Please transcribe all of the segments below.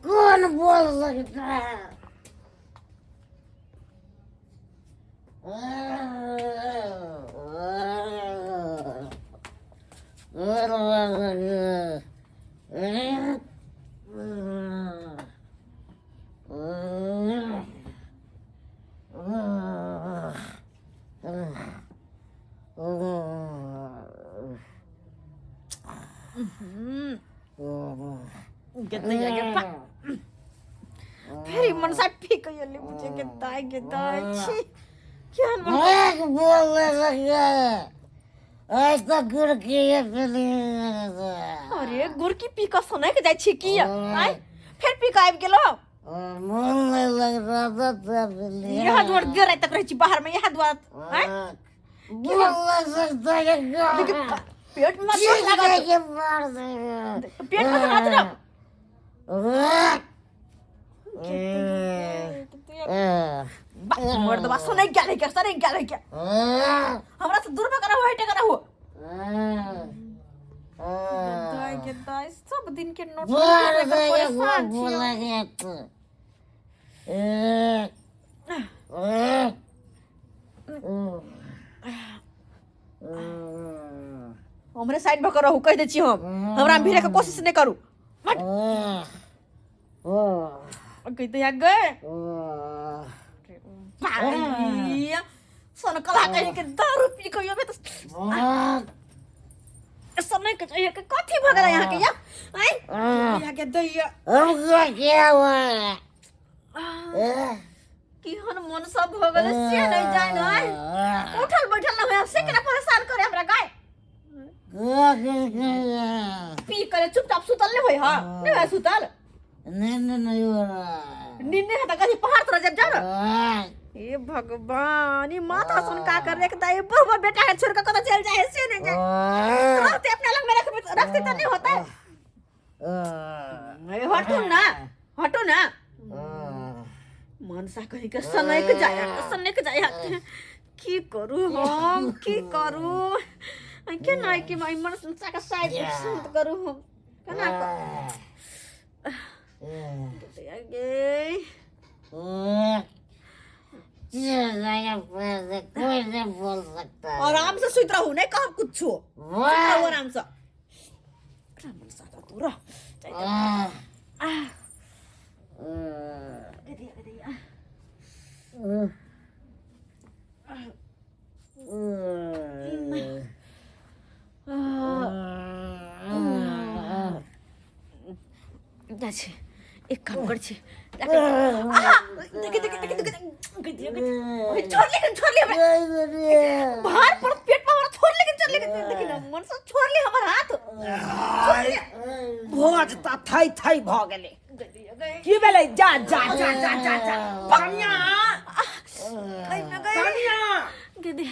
कौन बोल सकता है? फेरि मनसा फिकैले बुझे के दाइ छी क्या बोल सकता ऐसा गुड़की अरे गुड़की पीका सुनै के जाय छी की आइ फेर पीका आबि गेलो मन नहीं लग रहा था तब यहाँ द्वार देर रात तक रही छी बाहर में यहाँ द्वार बोल सकता है पेट में चोट लगा के मार देगा पेट में हाथ ना मर्द बा सुनै गेलै क्या सरे गेलै क्या हमरा से दूर में करा हो हटे करा हो दाई सब दिन के नोट परेशान बोला गया तो हमरे साइड में करो कह दे छी हम हमरा भिड़े के कोशिश नहीं करू कहते यहाँ गए सन कला कहीं के दारू पी के यो में तो समय के चाहिए के कथी भगला यहाँ के यहाँ के दैया हमको क्या हुआ कि हन मन सब भगल से नहीं जाए ना उठल बैठल ना होया से केना परेशान करे हमरा गाय पी करे चुपचाप सुतल नहीं होय हां नहीं होय सुतल नहीं हो रहा नींद नहीं आता कहीं पहाड़ तरफ जब जाओ ए भगवान ये माथा सुन का कर रे दाई बरबर बेटा है छोड़ के कत चल जाए से नहीं जाए रहते अपने लग में रखते तो नहीं होता हटो ना मनसा कहीं के समय के जाया की करू हम की करू के नहीं कि मैं मनसा का साइड सुत करू हम केना कोई नहीं बोल सकता आराम से सुत रहू नहीं कहा कुछ आराम से मनसा का पूरा एक काम कर छी छोड़ ले बाहर पर पेट में हमारा छोड़ लेकिन मन से छोड़ ले हमारा हाथ भोज त थई भ गेले की भेलै जा कन्या गदे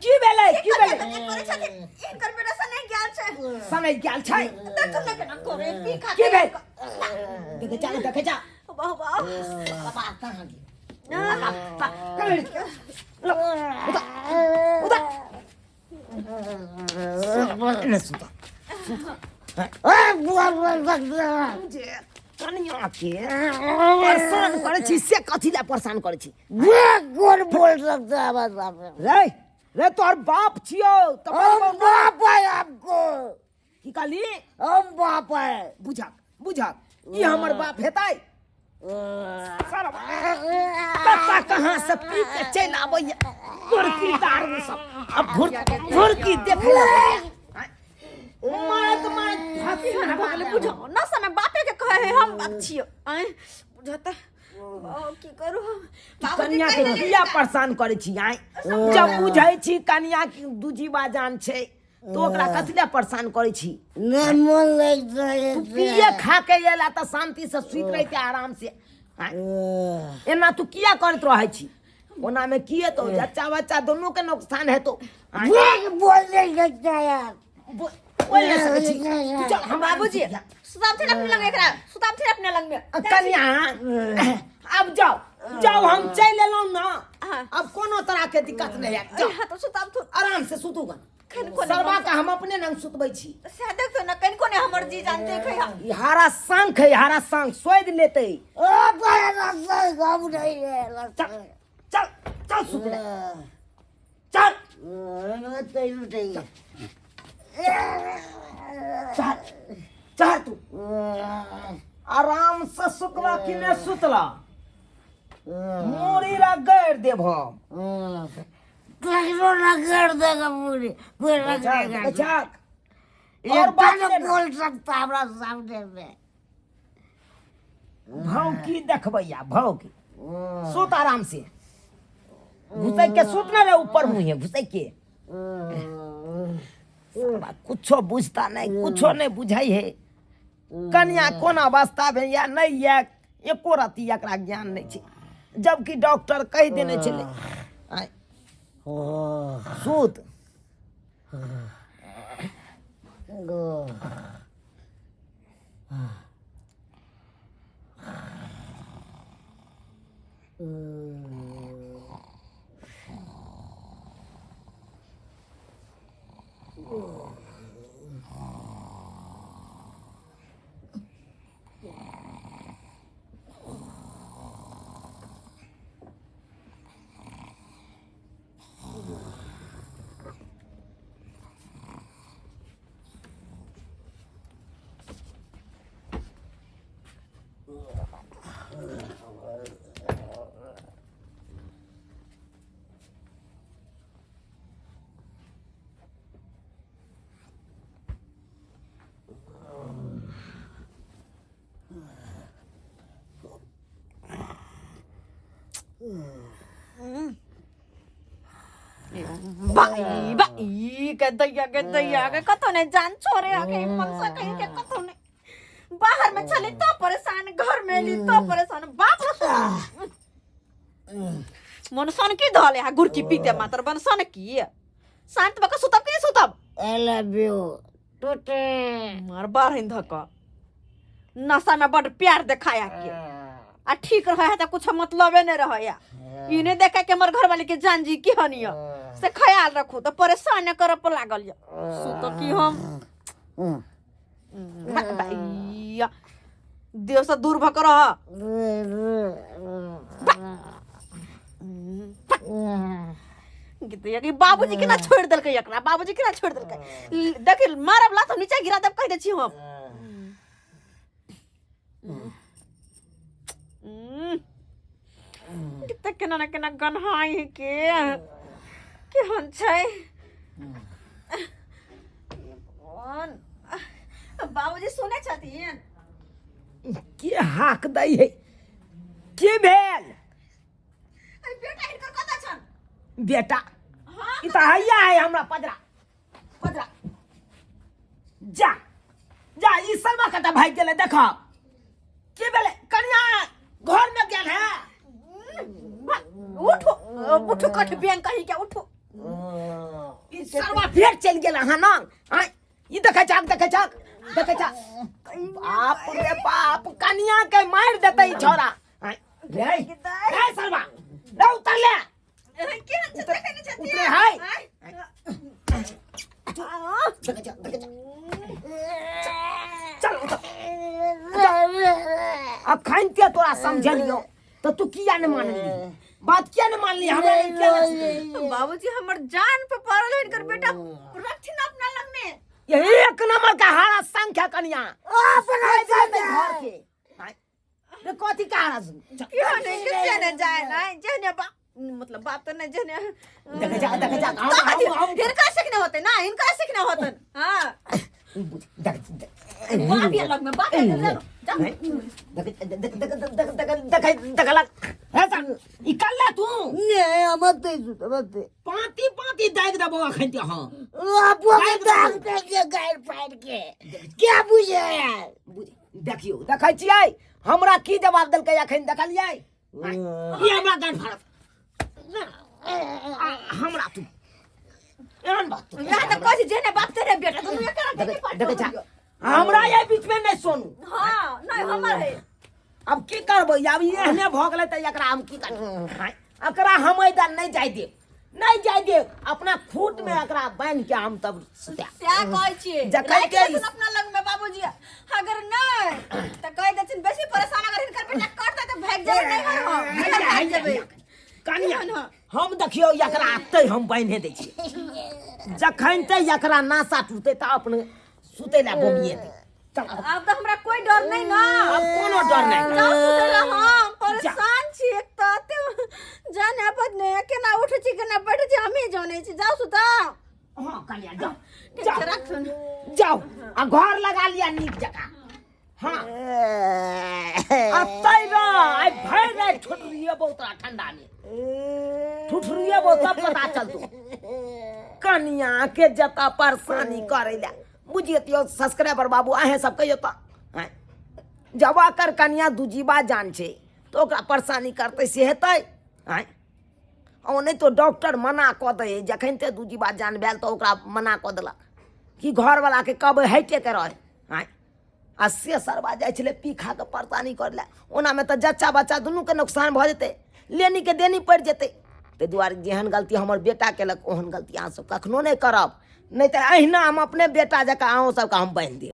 की भेलै एकर बेटा सने गेल छै देख न केना करे पी खा की भेल देखे जा बाबा कहां गई कन्या के परेशान करे छी से कथी ला परेशान करे छी कौन बोल सकता है बस रे तोर बाप छियो तो हम बाप है आपको की कहली हम बाप है बुझक ई हमर बाप हेतै पता कहाँ से पी के चल आबैया मुर्गी दारू सब अब मुर्गी देख ले मारत हाथी ना भगले बुझो ना समय बापे के कहे है हम बाप छियो आए बुझता की करू कन्या के किया परेशान करे छी आइ जब बुझै छी कन्या की दूजीबा जान छै तो ओकरा कथि ला परेशान करे छी नहीं मन लगता है पिए खा के एला त शांति से सुत रहते आराम से एना तू किया करत रहै छी ओना में किए तो बच्चा दोनों के नुकसान है तो बोल नहीं सकता यार ओए ले सकै छी चल हम बाबूजी सुताम थे अपने लंग एकरा सुताम थे अपने लंग में कन्या अब जाओ जाओ हम चल एलौं ना हाँ। अब कोनो तरह के दिक्कत नहीं है जाओ हां तो सुताम थु आराम से सुतूगा खन कोने सरवा का हम अपने नाम सुतबै छी से देख तो न कन कोने हमर जी जानते खैया ई हारा शंख है हारा शंख सोद लेते ओ बड़ा गाम नहीं है चल चल चल सुत ले चल चल चल तू आराम से सुतला कि ने सुतला मोरी रा गैर देब हम कहिरो ना कर देगा पूरी कोई रखेगा अच्छा ये और बात बात लेना। बोल सकता हमरा सामने में भाव की देखबैया भाव की सुत आराम से घुसै के सुत ना रे ऊपर मुंह घुसै के साला कुछो बुझता नहीं कुछो नहीं बुझाई है कन्या कोन अवस्था में या नहीं या एको रति एकरा ज्ञान नहीं छै जबकि डॉक्टर कह देने छले आय सूत बाई बाई के दैया के कतो नहीं जान छोरे आके मनसा कहीं के कतो नहीं बाहर में चली तो परेशान घर में ली तो परेशान बाप रे मनसन की धले हा गुरकी पीते मात्र बनसन की शांत बका सुतब की सुतब आई लव यू टूटे मार बार हिंद का नशा में बड़ प्यार दिखाया के आ ठीक रहा है तो कुछ मतलबे नहीं रहा या इने देखा के हमर घर वाले के जान जी की हनिया से ख्याल रखो तो परेशान न कर पर लागल या सुत की हम भैया देव से दूर भक रहा कि बाबूजी के ना छोड़ देल के एकरा बाबूजी के ना छोड़ देल के देख मारब ला तो नीचे गिरा देब कह दे छी हम कितना केना ना केना गन्हाई के केहन छै भगवान बाबूजी सुने छथिन के हाक दई है के भेल अरे बेटा इनकर कतऽ छन बेटा हां ई त हैया है हमरा पजरा पदरा जा जा ई सलमा कता भाग गेले देख के भेले कन्या घर में गेल है उठो उठो कठ बैंक कहीं के उठो ई सरवा फेर चल गेल हां ना हां ई देखे चाक बाप रे बाप कन्या के मार देते ई छोरा हां रे सरवा रे उतर ले केहन छै देखे नै छथिन उतरे हाय चल अब खाइते तोरा समझलियो तो तू किया न मानली बात क्या न मानली हमरा क्या न बाबूजी हमर जान पे पड़ल है इनकर बेटा रखथिन अपना लग में ये एक नंबर का हारा संख्या कन्या अपना जाते घर के रे कथि का हारा क्यों नहीं किसे न जाए ना जने बा मतलब बात तो नहीं जने देख जा हम इनका सीखने होते ना इनका सीखने होते हां बाप ये लग में बाप इकल्ला तू नहीं मत मत पाती पाती दाग दबो खंते हां आपको दाग के गायर फाड़ के क्या बुझे यार देखियो देखै छियै हमरा की जवाब देलकै अखन देखलियै ई हमरा गान फाड़ हमरा तू एहन बात तो यहाँ तो कह जे ने बाप तेरे बेटा तुम ये करा देखे छा हमरा ये बीच में नहीं सोनू हां नहीं हमर है अब की करबो अब एहने भ गेलै त एकरा हम की करब एकरा हम इधर नहीं जाय दे नहीं जाय दे अपना खूट में एकरा बांध के हम तब सुता क्या कहै छी जखन के अपना लग में बाबूजी अगर नहीं त कह देथिन बेसी परेशान अगर हिनकर बेटा करतै त भाग जाए नहीं हम भाग जेबै कनिया हम देखियो एकरा आते हम बांधे दै छी जखन ते एकरा नासा टूटे त अपने सुते ला बोबिए दे अब तो हमरा कोई डर नहीं ना अब कोनो डर नहीं जाओ सुते ला हम परेशान छी एक त ते जाने पत ने केना उठे छी केना बैठे छी हमें जाने छी जाओ सुता हां कनिया जाओ जाओ रख सुन जाओ आ घर लगा लिया नीक जगह हां अब तैरा आई भर रे ठुठरिए बहुत ठंडा में ठुठरिए बहुत सब पता चल तू कनिया के जता परेशानी करेला बुझियो सब्सक्राइबर बाबू आहे सब कहियो त जबा कर कनिया दूजीबा जान छे तो ओकरा परेशानी करते से हेतै हैं ओ नहीं तो डॉक्टर मना क दे जखन ते दूजीबा जान भेल तो ओकरा मना क देलक कि घर वाला के कब हटे के रहे हैं आ से सरवा जाय छले पी खा के परेशानी करले ओना में त जच्चा बच्चा दुनू के नुकसान भ जेते लेनी के देनी पड़ जेते ते दुआरे जेहन गलती हमर बेटा केलक ओहन गलती अहाँ सब कखनो नहीं करब नहीं तो अहिना हम अपने बेटा जका अहूँ सबके हम बांध देब